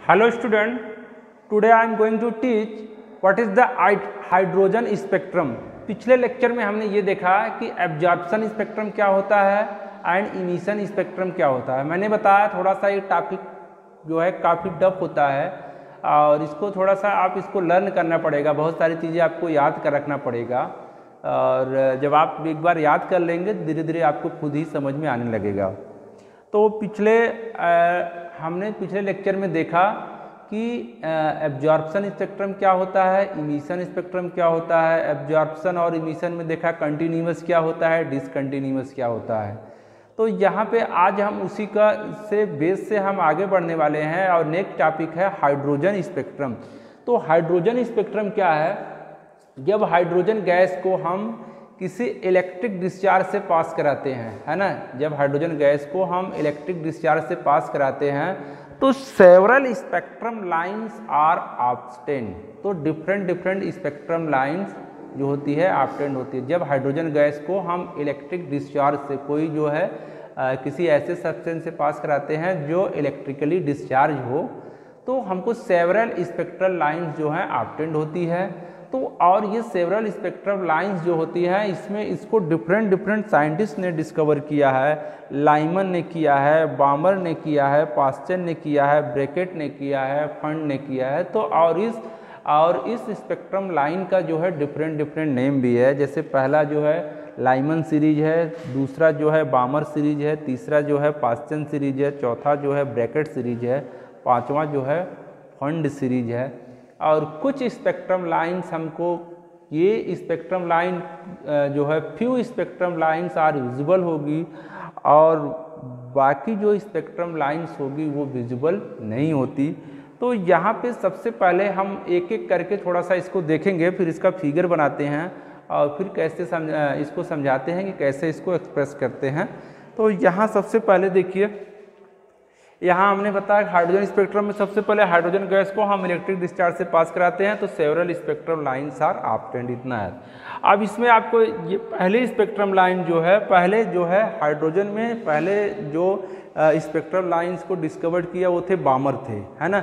Hello student, today I am going to teach what is the hydrogen spectrum। पिछले lecture में हमने ये देखा कि एब्जॉर्प्शन स्पेक्ट्रम क्या होता है एंड इमिशन स्पेक्ट्रम क्या होता है। मैंने बताया थोड़ा सा ये टॉपिक जो है काफ़ी टफ होता है और इसको थोड़ा सा आप इसको लर्न करना पड़ेगा, बहुत सारी चीज़ें आपको याद कर रखना पड़ेगा और जब आप एक बार याद कर लेंगे धीरे धीरे आपको खुद ही समझ में आने लगेगा। तो हमने पिछले लेक्चर में देखा कि एब्जॉर्प्शन स्पेक्ट्रम क्या होता है, इमिशन स्पेक्ट्रम क्या होता है। एब्जॉर्प्शन और इमिशन में देखा कंटिन्यूअस क्या होता है, डिसकंटिन्यूअस क्या होता है। तो यहाँ पे आज हम उसी का बेस से हम आगे बढ़ने वाले हैं और नेक्स्ट टॉपिक है हाइड्रोजन स्पेक्ट्रम। तो हाइड्रोजन स्पेक्ट्रम क्या है? जब हाइड्रोजन गैस को हम किसी इलेक्ट्रिक डिस्चार्ज से पास कराते हैं, है ना, जब हाइड्रोजन गैस को हम इलेक्ट्रिक डिस्चार्ज से पास कराते हैं तो several spectrum lines are obtained. तो डिफरेंट स्पेक्ट्रम लाइंस जो होती है ऑब्टेन्ड होती है। जब हाइड्रोजन गैस को हम इलेक्ट्रिक डिस्चार्ज से कोई जो है किसी ऐसे सब्सटेंस से पास कराते हैं जो इलेक्ट्रिकली डिस्चार्ज हो तो हमको सेवरल स्पेक्ट्रल लाइंस जो है ऑब्टेन्ड होती है। तो और ये सेवरल स्पेक्ट्रल लाइंस जो होती है इसमें इसको डिफरेंट साइंटिस्ट ने डिस्कवर किया है। लाइमन ने किया है, बामर ने किया है, पास्चर ने किया है, ब्रैकेट ने किया है, फंड ने किया है। तो और इस स्पेक्ट्रम लाइन का जो है डिफरेंट नेम भी है। जैसे पहला जो है लाइमन सीरीज है, दूसरा जो है बामर सीरीज है, तीसरा जो है पास्चर सीरीज है, चौथा जो है ब्रैकेट सीरीज है, पांचवा जो है फंड सीरीज है। और कुछ स्पेक्ट्रम लाइंस हमको ये स्पेक्ट्रम लाइन जो है few spectrum lines are visible होगी और बाकी जो स्पेक्ट्रम लाइंस होगी वो विजिबल नहीं होती। तो यहाँ पे सबसे पहले हम एक एक करके थोड़ा सा इसको देखेंगे, फिर इसका फिगर बनाते हैं और फिर कैसे इसको समझाते हैं कि कैसे इसको एक्सप्रेस करते हैं। तो यहाँ सबसे पहले देखिए, यहाँ हमने बताया हाइड्रोजन स्पेक्ट्रम में सबसे पहले हाइड्रोजन गैस को हम इलेक्ट्रिक डिस्चार्ज से पास कराते हैं तो several spectrum lines are obtained, इतना है। अब इसमें आपको ये पहले स्पेक्ट्रम लाइन जो है, पहले जो है हाइड्रोजन में पहले जो स्पेक्ट्रम लाइंस को डिस्कवर किया वो थे बामर थे, है ना।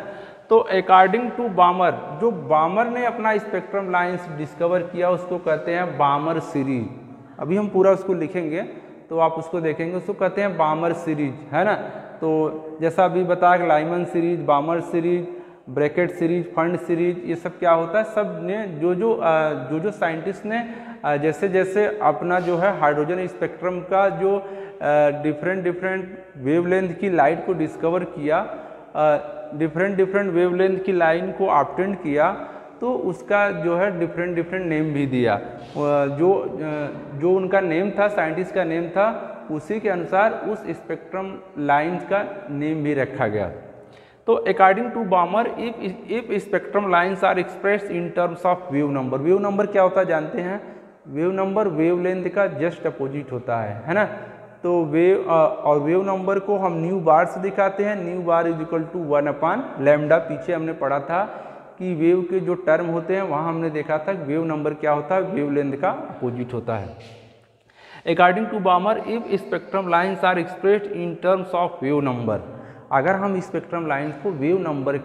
तो अकॉर्डिंग टू बामर, जो बामर ने अपना स्पेक्ट्रम लाइंस डिस्कवर किया उसको कहते हैं बामर सीरीज। अभी हम पूरा उसको लिखेंगे तो आप उसको देखेंगे, उसको कहते हैं बामर सीरीज, है ना। तो जैसा अभी बताया Lyman series, बामर series, Brackett series, fund series, ये सब क्या होता है, सब ने जो साइंटिस्ट ने जैसे जैसे अपना जो है हाइड्रोजन स्पेक्ट्रम का जो डिफरेंट वेवलेंथ की लाइट को डिस्कवर किया, डिफरेंट वेवलेंथ की लाइन को ऑब्टेन्ड किया तो उसका जो है डिफरेंट नेम भी दिया। जो उनका नेम था, साइंटिस्ट का नेम था, उसी के अनुसार उस स्पेक्ट्रम लाइंस का नेम भी रखा गया। तो according to Balmer, if spectrum lines are expressed in terms of wave number. Wave number क्या होता है जानते हैं? वेव नंबर वेवलेंथ का जस्ट अपोजिट होता है ना। तो वेव नंबर को हम न्यू बार से दिखाते हैं। Nu bar is equal to 1/λ। पीछे हमने पढ़ा था कि वेव के जो टर्म होते हैं वहाँ हमने देखा था वेव नंबर क्या होता है, वेवलेंथ का अपोजिट होता है। According to Balmer, if spectrum lines are expressed in terms of wave number, अगर हम स्पेक्ट्रम लाइंस को वेव नंबर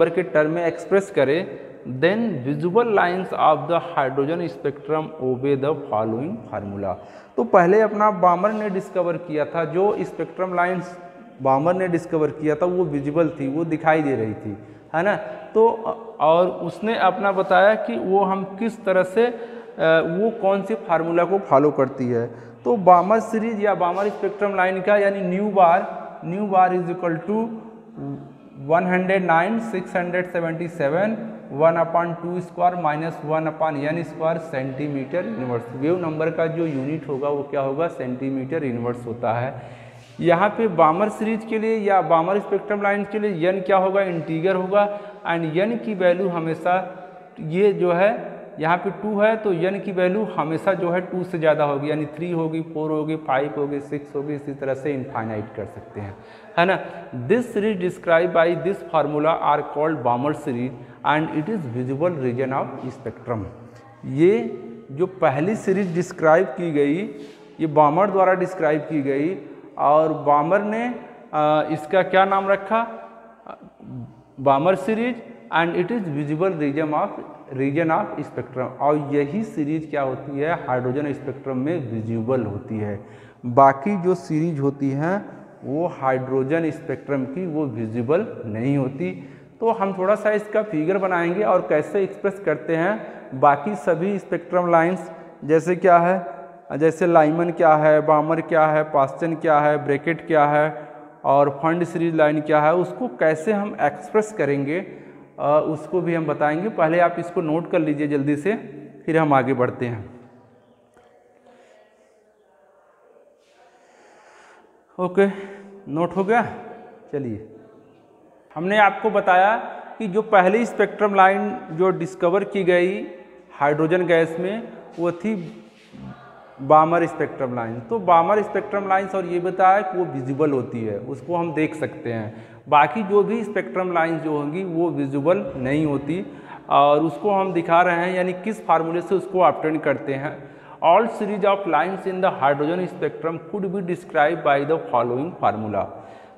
के टर्म में एक्सप्रेस करें then visual lines of the hydrogen spectrum obey the following formula. तो पहले अपना बामर ने डिस्कवर किया था, जो स्पेक्ट्रम लाइंस बामर ने डिस्कवर किया था वो विजिबल थी, वो दिखाई दे रही थी, है ना। तो और उसने अपना बताया कि वो हम किस तरह से वो कौन सी फार्मूला को फॉलो करती है। तो बामर सीरीज या बामर स्पेक्ट्रम लाइन का यानी nu bar is equal to 109 677 1/2 square minus 1/n square centimetre inverse. Wave number का जो यूनिट होगा वो क्या होगा, सेंटीमीटर इनवर्स होता है। यहाँ पे बामर सीरीज के लिए या बामर स्पेक्ट्रम लाइन के लिए n क्या होगा, इंटीगर होगा एंड n की वैल्यू हमेशा, ये जो है यहाँ पे 2 है तो n की वैल्यू हमेशा जो है 2 से ज़्यादा होगी, यानी 3 होगी, 4 होगी, 5 होगी, 6 होगी, इसी तरह से इनफाइनाइट कर सकते हैं, है ना। This series describe by this formula are called Balmer series and it is visible region of spectrum. ये जो पहली सीरीज डिस्क्राइब की गई ये बामर द्वारा डिस्क्राइब की गई और बामर ने इसका क्या नाम रखा, बामर series, and it is visible region of spectrum. और यही सीरीज क्या होती है, हाइड्रोजन स्पेक्ट्रम में विजिबल होती है। बाकी जो सीरीज होती हैं वो हाइड्रोजन स्पेक्ट्रम की वो विजिबल नहीं होती। तो हम थोड़ा सा इसका फिगर बनाएंगे और कैसे एक्सप्रेस करते हैं बाकी सभी स्पेक्ट्रम लाइंस, जैसे क्या है, जैसे लाइमन क्या है, बामर क्या है, पास्चन क्या है, ब्रैकेट क्या है और फंड सीरीज लाइन क्या है, उसको कैसे हम एक्सप्रेस करेंगे उसको भी हम बताएंगे। पहले आप इसको नोट कर लीजिए जल्दी से, फिर हम आगे बढ़ते हैं। ओके, नोट हो गया। चलिए, हमने आपको बताया कि जो पहली स्पेक्ट्रम लाइन जो डिस्कवर की गई हाइड्रोजन गैस में वो थी बामर स्पेक्ट्रम लाइन। तो बामर स्पेक्ट्रम लाइन्स और ये बताया कि वो विजिबल होती है, उसको हम देख सकते हैं। बाकी जो भी स्पेक्ट्रम लाइन्स जो होंगी वो विजिबल नहीं होती और उसको हम दिखा रहे हैं, यानी किस फार्मूले से उसको ऑब्टेन करते हैं। All series of lines in the hydrogen spectrum could be describe by the following formula.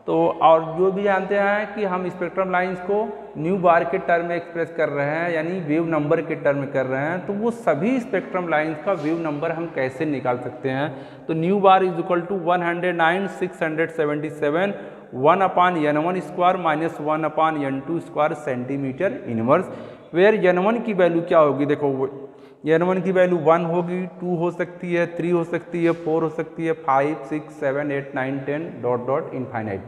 तो और जो भी जानते हैं कि हम स्पेक्ट्रम लाइंस को न्यू बार के टर्म में एक्सप्रेस कर रहे हैं, यानी वेव नंबर के टर्म में कर रहे हैं, तो वो सभी स्पेक्ट्रम लाइंस का वेव नंबर हम कैसे निकाल सकते हैं। तो nu bar is equal to 109,677 1/n1 square minus 1/n2 square centimetre inverse, where n1 की वैल्यू क्या होगी, देखो n1 की वैल्यू 1 होगी, 2 हो सकती है, 3 हो सकती है, 4 हो सकती है, 5, 6, 7, 8, 9, 10 डॉट डॉट इनफाइनाइट।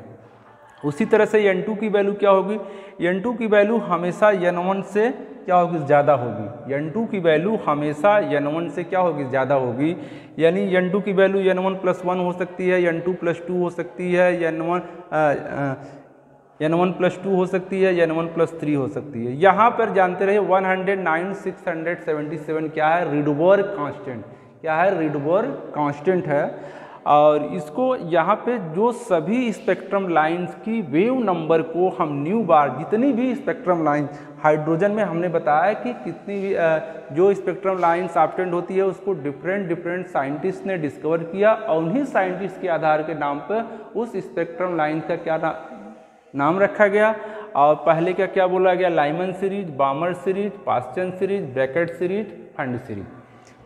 उसी तरह से n2 की वैल्यू क्या होगी, n2 की वैल्यू हमेशा n1 से क्या होगी, ज़्यादा होगी। n2 की वैल्यू हमेशा n1 से क्या होगी, ज़्यादा होगी। यानी n2 की वैल्यू n1 + 1 हो सकती है, n2 + 2 हो सकती है, n1 + 2 हो सकती है, n1 + 3 हो सकती है। यहाँ पर जानते रहे 109,677 क्या है, रिडबर्ग कांस्टेंट। क्या है, रिडबर्ग कांस्टेंट है। और इसको यहाँ पे जो सभी स्पेक्ट्रम लाइंस की वेव नंबर को हम न्यू बार, जितनी भी स्पेक्ट्रम लाइन हाइड्रोजन में हमने बताया कि कितनी भी जो स्पेक्ट्रम लाइंस ऑब्टेन्ड होती है उसको डिफरेंट साइंटिस्ट ने डिस्कवर किया और उन्हीं साइंटिस्ट के आधार के नाम पर उस स्पेक्ट्रम लाइन का क्या नाम रखा गया। और पहले का क्या बोला गया, Lyman series, बामर series, Paschen series, Brackett series, fund series.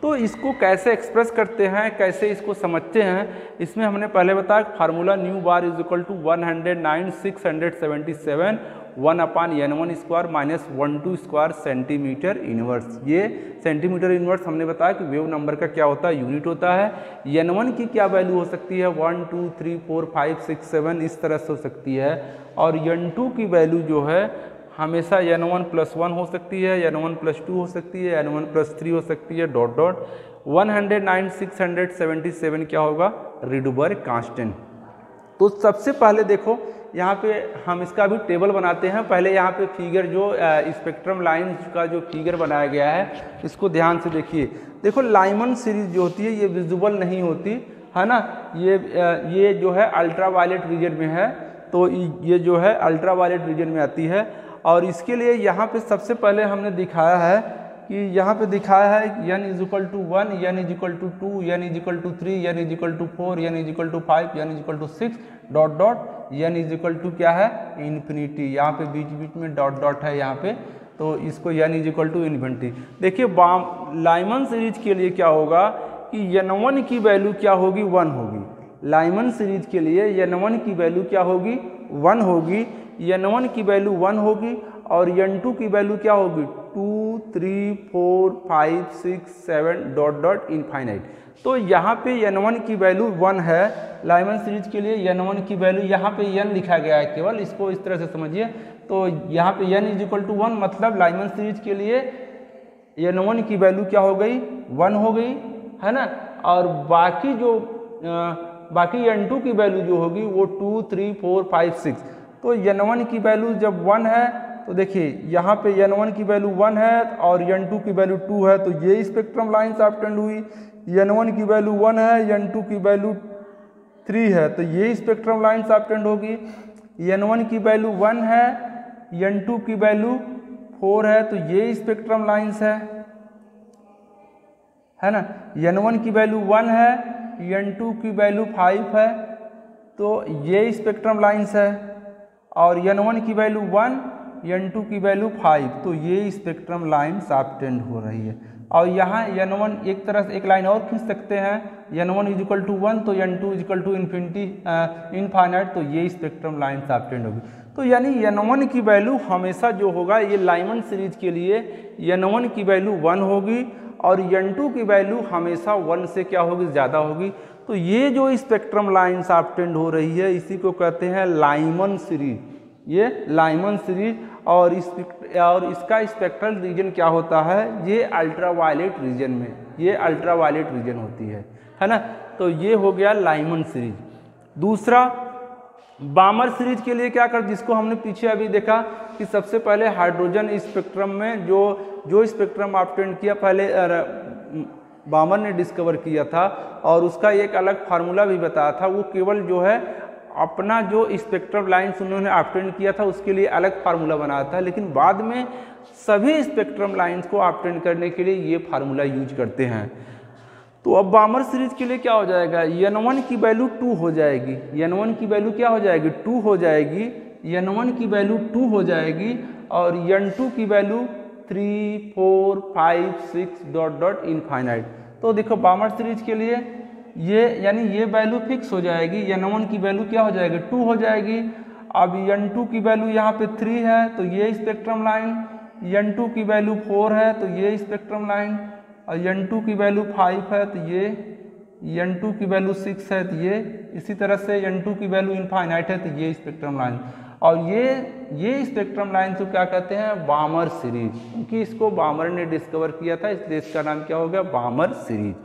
तो इसको कैसे एक्सप्रेस करते हैं, कैसे इसको समझते हैं, इसमें हमने पहले बताया formula nu bar is equal to 109,677 1/n1 square minus 12 square centimetre inverse. ये सेंटीमीटर इनवर्स हमने बताया कि वेव नंबर का क्या होता है, यूनिट होता है। n1 की क्या वैल्यू हो सकती है, 1, 2, 3, 4, 5, 6, 7 इस तरह से हो सकती है। और n2 की वैल्यू जो है हमेशा n1 + 1 हो सकती है, n1 + 2 हो सकती है, n1 + 3 हो सकती है, डॉट डॉट। 109,677 क्या होगा, रिडबर्ग कांस्टेंट। तो सबसे पहले देखो यहाँ पे हम इसका भी टेबल बनाते हैं। पहले यहाँ पे फिगर जो स्पेक्ट्रम लाइंस का जो फिगर बनाया गया है इसको ध्यान से देखिए। देखो लाइमन सीरीज जो होती है ये विजिबल नहीं होती है ना, ये जो है अल्ट्रा वायलेट रीजन में है, तो ये जो है अल्ट्रा वायलेट रीजन में आती है। और इसके लिए यहाँ पे सबसे पहले हमने दिखाया है कि यहाँ पे दिखाया है n = 1, n = 2, n = 3, n = 4, n = 5, n = 6 dot dot, n = क्या है, इन्फिनिटी। यहाँ पे बीच में डॉट डॉट है यहाँ पे, तो इसको n = इन्फिनिटी। देखिए लाइमन सीरीज के लिए क्या होगा कि n1 की वैल्यू क्या होगी, 1 होगी। लाइमन सीरीज के लिए n1 की वैल्यू क्या होगी, 1 होगी। n1 की वैल्यू 1 होगी और n2 की वैल्यू क्या होगी, 2, 3, 4, 5, 6, 7 डॉट डॉट इनफाइनाइट। तो यहाँ पे n1 की वैल्यू 1 है। लाइमन सीरीज के लिए n1 की वैल्यू यहाँ पे n लिखा गया है केवल, इसको इस तरह से समझिए। तो यहाँ पे n = 1 मतलब लाइमन सीरीज के लिए n1 की वैल्यू क्या हो गई, 1 हो गई, है ना। और बाकी n2 की वैल्यू जो होगी वो 2, 3, 4, 5, 6। तो n1 की वैल्यू जब 1 है तो देखिए यहाँ पे n1 की वैल्यू 1 है और n2 की वैल्यू 2 है, तो ये स्पेक्ट्रम लाइंस ऑब्टेन्ड हुई। n1 की वैल्यू 1 है, n2 की वैल्यू 3 है, तो ये स्पेक्ट्रम लाइंस ऑब्टेन्ड होगी। n1 की वैल्यू 1 है, n2 की वैल्यू 4 है, तो ये स्पेक्ट्रम लाइंस है ना। n1 की वैल्यू 1 है, n2 की वैल्यू 5 है, तो ये स्पेक्ट्रम लाइंस है, और n1 की वैल्यू 1, n2 की वैल्यू 5, तो ये स्पेक्ट्रम लाइंस ऑब्टेंड हो रही है। और यहाँ n1 एक तरह से एक लाइन और खींच सकते हैं, n1 इजिकल टू 1 तो n2 इजिकल टू इनफाइनाइट, तो ये स्पेक्ट्रम लाइंस ऑब्टेंड होगी। तो यानी n1 की वैल्यू हमेशा जो होगा ये लाइमन सीरीज के लिए n1 की वैल्यू 1 होगी, और n2 की वैल्यू हमेशा 1 से क्या होगी, ज़्यादा होगी। तो ये जो स्पेक्ट्रम लाइंस ऑब्टेंड हो रही है इसी को कहते हैं लाइमन सीरीज, ये लाइमन सीरीज। और इसका स्पेक्ट्रल रीजन क्या होता है, ये अल्ट्रावायलेट रीजन में, ये अल्ट्रावायलेट रीजन होती है ना। तो ये हो गया लाइमन सीरीज। दूसरा बामर सीरीज के लिए क्या कर, जिसको हमने पीछे अभी देखा कि सबसे पहले हाइड्रोजन स्पेक्ट्रम में जो स्पेक्ट्रम ऑब्टेंड किया पहले बामर ने डिस्कवर किया था, और उसका एक अलग फार्मूला भी बताया था। वो केवल जो है अपना जो स्पेक्ट्रम लाइंस उन्होंने ऑब्टेंड किया था उसके लिए अलग फार्मूला बनाया था, लेकिन बाद में सभी स्पेक्ट्रम लाइंस को ऑब्टेंड करने के लिए ये फार्मूला यूज करते हैं। तो अब बामर सीरीज के लिए क्या हो जाएगा, n1 की वैल्यू 2 हो जाएगी, n1 की वैल्यू क्या हो जाएगी, 2 हो जाएगी, n1 की वैल्यू 2 हो जाएगी, और n2 की वैल्यू 3, 4, 5, 6 डॉट डॉट इनफाइनाइट। तो देखो बामर सीरीज के लिए ये यानी ये वैल्यू फिक्स हो जाएगी, n1 की वैल्यू क्या हो जाएगी, 2 हो जाएगी। अब n2 की वैल्यू यहाँ पे 3 है तो ये स्पेक्ट्रम लाइन, n2 की वैल्यू 4 है तो ये स्पेक्ट्रम लाइन, और n2 की वैल्यू 5 है तो ये, n2 की वैल्यू 6 है तो ये, इसी तरह से n2 की वैल्यू इनफाइनाइट है तो ये स्पेक्ट्रम लाइन। और ये स्पेक्ट्रम लाइन को क्या कहते हैं, बामर सीरीज, क्योंकि इसको बामर ने डिस्कवर किया था इसलिए इसका नाम क्या हो गया, बामर सीरीज।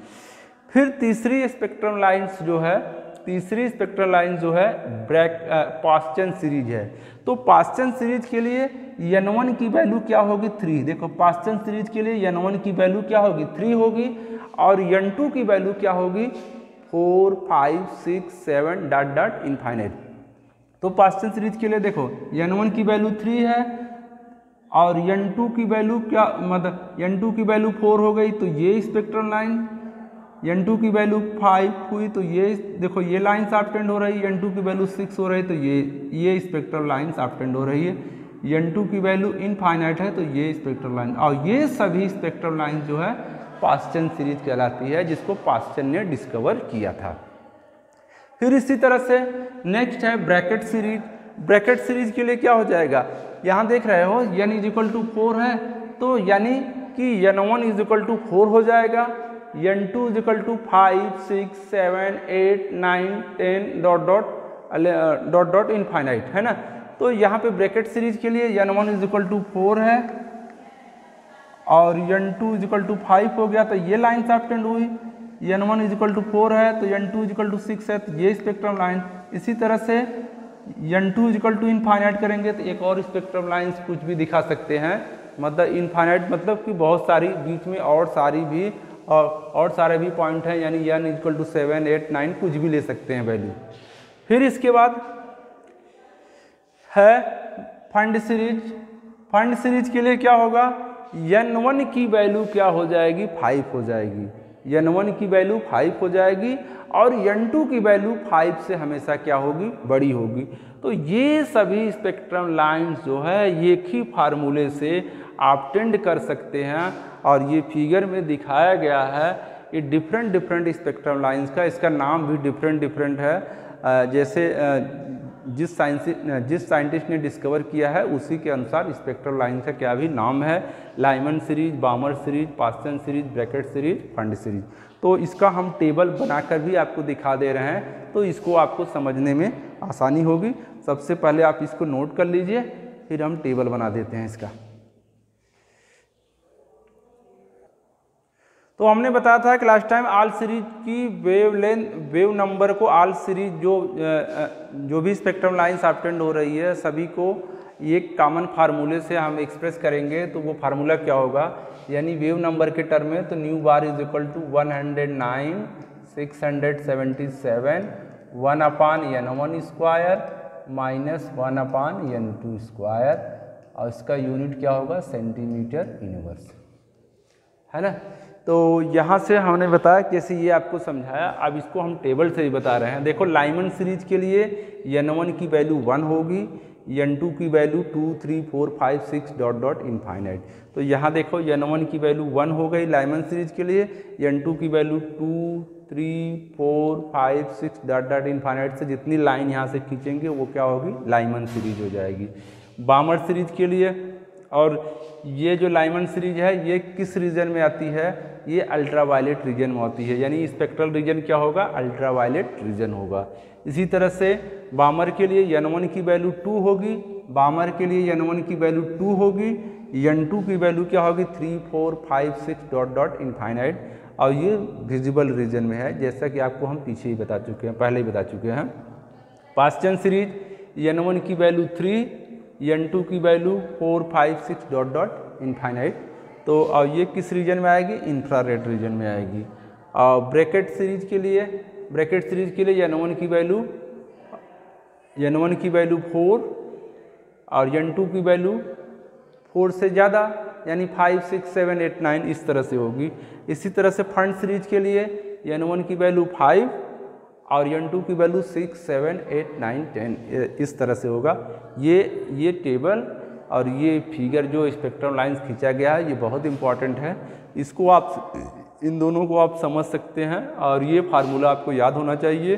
फिर तीसरी स्पेक्ट्रम लाइंस जो है, तीसरी स्पेक्ट्रम लाइन जो है पास्चन सीरीज है। तो पास्चन सीरीज के लिए n1 की वैल्यू क्या होगी, 3। देखो पास्चन सीरीज के लिए n1 की वैल्यू क्या होगी, 3 होगी, और n2 की वैल्यू क्या होगी, 4, 5, 6, 7 डॉट डॉट इनफाइनाइट। तो पास्चन सीरीज के लिए देखो n1 की वैल्यू 3 है, और n2 की वैल्यू क्या, मतलब n2 की वैल्यू 4 हो गई तो ये स्पेक्ट्रम लाइन, n2 की वैल्यू 5 हुई तो ये देखो ये लाइंस ऑब्टेंड हो रही है, n2 की वैल्यू 6 हो रही है तो ये स्पेक्ट्रल लाइंस ऑब्टेंड हो रही है, n2 की वैल्यू इनफाइनाइट है तो ये स्पेक्ट्रल लाइन। और ये सभी स्पेक्ट्रल लाइन जो है पास्चन सीरीज कहलाती है, जिसको पास्चन ने डिस्कवर किया था। फिर इसी तरह से नेक्स्ट है ब्रैकेट सीरीज। ब्रैकेट सीरीज के लिए क्या हो जाएगा, यहाँ देख रहे हो n इजिकल टू 4 है, तो यानी कि n1 इजिकल टू 4 हो जाएगा, n2 equal to 5, 6, 7, 8, 9, 10 dot dot dot infinite, है ना। तो यहाँ पे ब्रैकेट सीरीज के लिए n1 इजिकल टू 4 है, और n2 इजिकल टू 5 हो गया तो ये लाइन ऑब्टेंड हुई, n1 इजिकल टू 4 है तो n2 इजिकल टू 6 है तो ये स्पेक्ट्रम लाइन। इसी तरह से n2 इजिकल टू इनफाइनाइट करेंगे तो एक और स्पेक्ट्रम लाइन्स कुछ भी दिखा सकते हैं, मतलब इनफाइनाइट मतलब कि बहुत सारी बीच में और सारे भी पॉइंट हैं, यानी n इजिकल टू 7, 8, 9 कुछ भी ले सकते हैं वैल्यू। फिर इसके बाद है फंड सीरीज। फंड सीरीज के लिए क्या होगा, n1 की वैल्यू क्या हो जाएगी, 5 हो जाएगी, n1 की वैल्यू 5 हो जाएगी, और n2 की वैल्यू 5 से हमेशा क्या होगी, बड़ी होगी। तो ये सभी स्पेक्ट्रम लाइंस जो है एक ही फार्मूले से ऑब्टेंड कर सकते हैं, और ये फिगर में दिखाया गया है ये डिफरेंट स्पेक्ट्रम लाइंस का, इसका नाम भी डिफरेंट है। जैसे जिस साइंटिस्ट ने डिस्कवर किया है उसी के अनुसार स्पेक्ट्रल लाइन का क्या भी नाम है, Lyman series, बामर series, Paschen series, Brackett series, fund series. तो इसका हम टेबल बनाकर भी आपको दिखा दे रहे हैं, तो इसको आपको समझने में आसानी होगी। सबसे पहले आप इसको नोट कर लीजिए, फिर हम टेबल बना देते हैं इसका। तो हमने बताया था कि लास्ट टाइम आल सीरीज की वेव नंबर को, आल सीरीज जो भी स्पेक्ट्रम लाइंस ऑब्टेंड हो रही है सभी को एक कॉमन फार्मूले से हम एक्सप्रेस करेंगे। तो वो फार्मूला क्या होगा, यानी वेव नंबर के टर्म में तो nu bar is equal to 109 677 1 upon n1 square minus 1 upon n2 square, और इसका यूनिट क्या होगा, सेंटीमीटर यूनिवर्स, है ना। तो यहाँ से हमने बताया कैसे ये आपको समझाया। अब इसको हम टेबल से ही बता रहे हैं। देखो लाइमन सीरीज के लिए n1 की वैल्यू 1 होगी, n2 की वैल्यू 2, 3, 4, 5, 6 डॉट डॉट इनफाइनाइट। तो यहाँ देखो n1 की वैल्यू 1 हो गई लाइमन सीरीज के लिए, n2 की वैल्यू 2, 3, 4, 5, 6 डॉट डॉट इनफाइनाइट से जितनी लाइन यहाँ से खींचेंगे वो क्या होगी, लाइमन सीरीज हो जाएगी। बामर सीरीज के लिए, और ये जो लाइमन सीरीज है ये किस रीजन में आती है, ये अल्ट्रावायलेट रीजन में आती है, यानी स्पेक्ट्रल रीजन क्या होगा, अल्ट्रावायलेट रीजन होगा। इसी तरह से बामर के लिए n1 की वैल्यू 2 होगी, बामर के लिए n1 की वैल्यू 2 होगी, n2 की वैल्यू क्या होगी 3, 4, 5, 6 डॉट डॉट इनफाइनाइट, और ये विजिबल रीजन में है, जैसा कि आपको हम पीछे ही बता चुके हैं, पहले ही बता चुके हैं। पास्चन सीरीज n1 की वैल्यू 3, n2 की वैल्यू 4, 5, 6 डॉट डॉट इनफाइनाइट। तो ये किस रीजन में आएगी, इंफ्रारेड रीजन में आएगी। और ब्रैकेट सीरीज के लिए, ब्रैकेट सीरीज के लिए n1 की वैल्यू 4 और n2 की वैल्यू 4 से ज़्यादा, यानी 5, 6, 7, 8, 9 इस तरह से होगी। इसी तरह से फंड सीरीज के लिए n1 की वैल्यू 5 और n2 की वैल्यू 6, 7, 8, 9, 10 इस तरह से होगा। ये टेबल और ये फिगर जो स्पेक्ट्रम लाइंस खींचा गया है ये बहुत इंपॉर्टेंट है, इसको आप, इन दोनों को आप समझ सकते हैं और ये फार्मूला आपको याद होना चाहिए।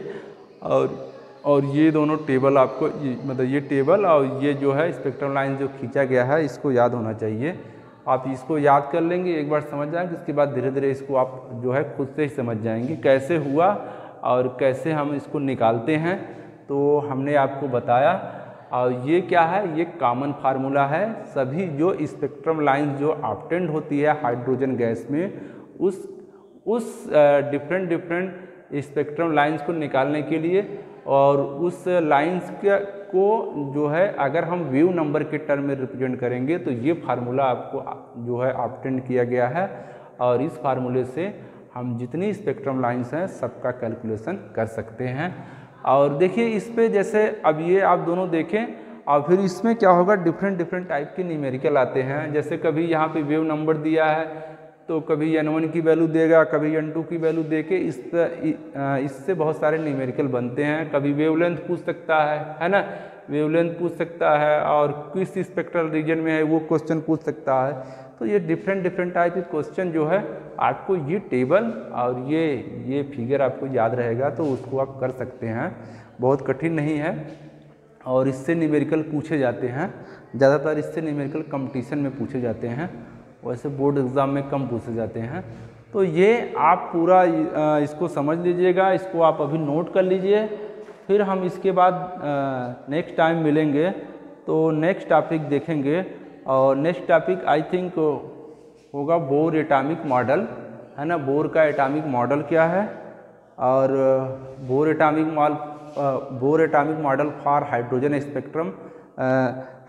और ये दोनों टेबल आपको, मतलब ये टेबल और ये जो है स्पेक्ट्रम लाइन जो खींचा गया है इसको याद होना चाहिए। आप इसको याद कर लेंगे, एक बार समझ जाएंगे, उसके बाद धीरे धीरे इसको आप जो है खुद से ही समझ जाएंगे कैसे हुआ और कैसे हम इसको निकालते हैं। तो हमने आपको बताया, और ये क्या है, ये कॉमन फार्मूला है। सभी जो स्पेक्ट्रम लाइंस जो ऑब्टेंड होती है हाइड्रोजन गैस में, उस डिफरेंट स्पेक्ट्रम लाइंस को निकालने के लिए, और उस लाइंस को जो है अगर हम वेव नंबर के टर्म में रिप्रेजेंट करेंगे तो ये फार्मूला आपको जो है ऑब्टेंड किया गया है। और इस फार्मूले से हम जितनी स्पेक्ट्रम लाइंस हैं सबका कैलकुलेशन कर सकते हैं। और देखिए इस पे, जैसे अब ये आप दोनों देखें, और फिर इसमें क्या होगा, डिफरेंट टाइप के न्यूमेरिकल आते हैं। जैसे कभी यहाँ पे वेव नंबर दिया है तो कभी n1 की वैल्यू देगा, कभी n2 की वैल्यू दे के इससे बहुत सारे न्यूमेरिकल बनते हैं। कभी वेवलेंथ पूछ सकता है ना, वेवलेंथ पूछ सकता है, और किस स्पेक्ट्रल रीजन में है वो क्वेश्चन पूछ सकता है। तो ये डिफरेंट टाइप के क्वेश्चन जो है आपको ये टेबल और ये फिगर आपको याद रहेगा तो उसको आप कर सकते हैं, बहुत कठिन नहीं है। और इससे न्यूमेरिकल पूछे जाते हैं, ज़्यादातर इससे न्यूमेरिकल कंपटीशन में पूछे जाते हैं, वैसे बोर्ड एग्ज़ाम में कम पूछे जाते हैं। तो ये आप पूरा इसको समझ लीजिएगा, इसको आप अभी नोट कर लीजिए, फिर हम इसके बाद नेक्स्ट टाइम मिलेंगे तो नेक्स्ट टॉपिक देखेंगे। और नेक्स्ट टॉपिक आई थिंक होगा बोर एटॉमिक मॉडल, है ना, बोर का एटॉमिक मॉडल क्या है, और bore atomic model for hydrogen spectrum,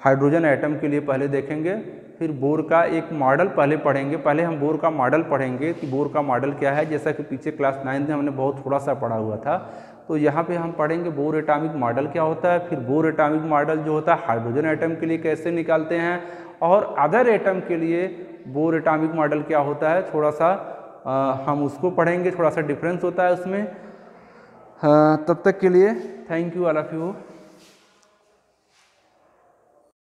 hydrogen atom के लिए पहले देखेंगे, फिर बोर का एक मॉडल पहले पढ़ेंगे। पहले हम बोर का मॉडल पढ़ेंगे कि बोर का मॉडल क्या है, जैसा कि पीछे क्लास 9 में हमने बहुत थोड़ा सा पढ़ा हुआ था। तो यहाँ पे हम पढ़ेंगे बोर एटॉमिक मॉडल क्या होता है, फिर बोर एटॉमिक मॉडल जो होता है हाइड्रोजन एटम के लिए कैसे निकालते हैं, और अदर एटम के लिए बोर एटॉमिक मॉडल क्या होता है, थोड़ा सा हम उसको पढ़ेंगे, थोड़ा सा डिफरेंस होता है उसमें। तब तक के लिए thank you all of you.